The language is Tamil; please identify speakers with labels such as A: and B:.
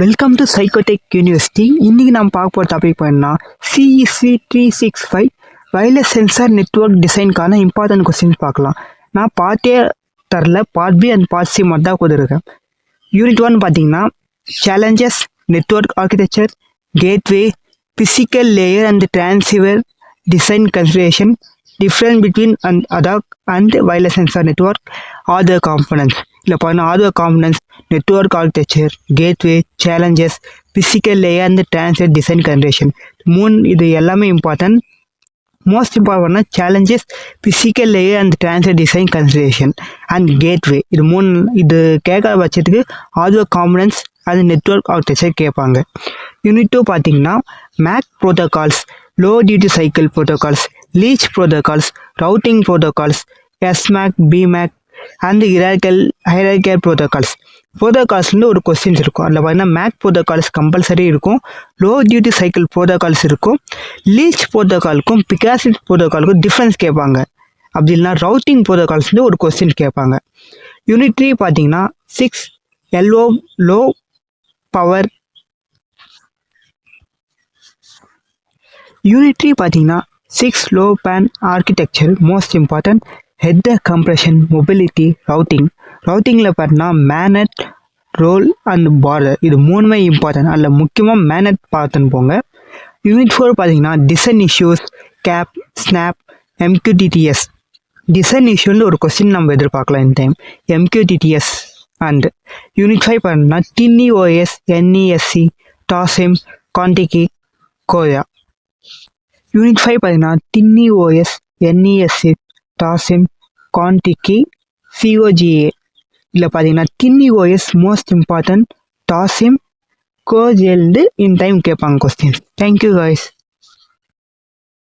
A: Welcome to சைக்கோடெக் university. இன்றைக்கி நம்ம பார்க்க போகிற டாபிக் என்னன்னா CEC 365 வயர்லெஸ் சென்சார் நெட்வொர்க் டிசைனுக்கான இம்பார்ட்டன்ட் கொஸ்டின்ஸ் பார்க்கலாம். நான் பார்ட்டே தரல, part B and part C மட்டும் தான் கொடுத்துருக்கேன். யூனிட் 1 பார்த்தீங்கன்னா challenges, network architecture, gateway, physical layer and transceiver design consideration, difference between ADAC and wireless sensor network, other components. இல்லை பார்த்தீங்கன்னா other components, network architecture, gateway, challenges, physical layer and transfer design consideration. இது எல்லாமே இம்பார்ட்டன்ட். மோஸ்ட் இம்பார்ட்டன்ட்னா challenges, physical layer and transfer design consideration and gateway. இது கேட்காத பட்சத்துக்கு hardware components and network architecture கேட்பாங்க. யூனிட் 2 பார்த்தீங்கன்னா MAC protocols, low duty cycle protocols, LEACH protocols, routing protocols, SMAC, BMAC and hierarchical protocols. ப்ரோட்டோகால்ஸ்லேருந்து ஒரு கொஸ்டின்ஸ் இருக்கும். அதில் பார்த்தீங்கன்னா மேக் ப்ரோட்டோகால்ஸ் கம்பல்சரி இருக்கும், லோ டியூட்டி சைக்கிள் ப்ரோட்டோகால்ஸ் இருக்கும், லீச் ப்ரோட்டோகாலுக்கும் பிகாசிஸ் ப்ரோட்டோகாலுக்கும் டிஃப்ரென்ஸ் கேட்பாங்க. அப்படி இல்லைனா ரவுட்டிங் ப்ரோட்டோகால்ஸ்லேருந்து ஒரு கொஸ்டின் கேட்பாங்க. யூனிட் 3 பார்த்தீங்கன்னா 6 LO லோ பவர். யூனிட் 3 பார்த்தீங்கன்னா 6 low pan architecture most important. Header compression, mobility, ரவுட்டிங்கில் பார்த்தீங்கன்னா மேனட், ரோல் அண்ட் பார்டர். இது மூணுமே இம்பார்ட்டன்ட். அதில் முக்கியமாக மேனட் பார்த்துன்னு போங்க. யூனிட் 4 பார்த்தீங்கன்னா design issues, cap, snap, MQTTS. Design இஷ்யூன்னு ஒரு கொஸ்டின் நம்ம எதிர்பார்க்கலாம் இந்த டைம், MQTTS. அண்ட் யூனிட் 5 பார்த்தீங்கன்னா TinyOS, NESC, TOSIM, Contiki, Koya. Unit 5 பார்த்தீங்கன்னா TinyOS, NESC, TOSIM, Contiki, COGA. இல்லை பார்த்தீங்கன்னா TinyOS most important, TOSIM, COGA in time கேட்பாங்க கொஸ்டின்ஸ். Thank you guys.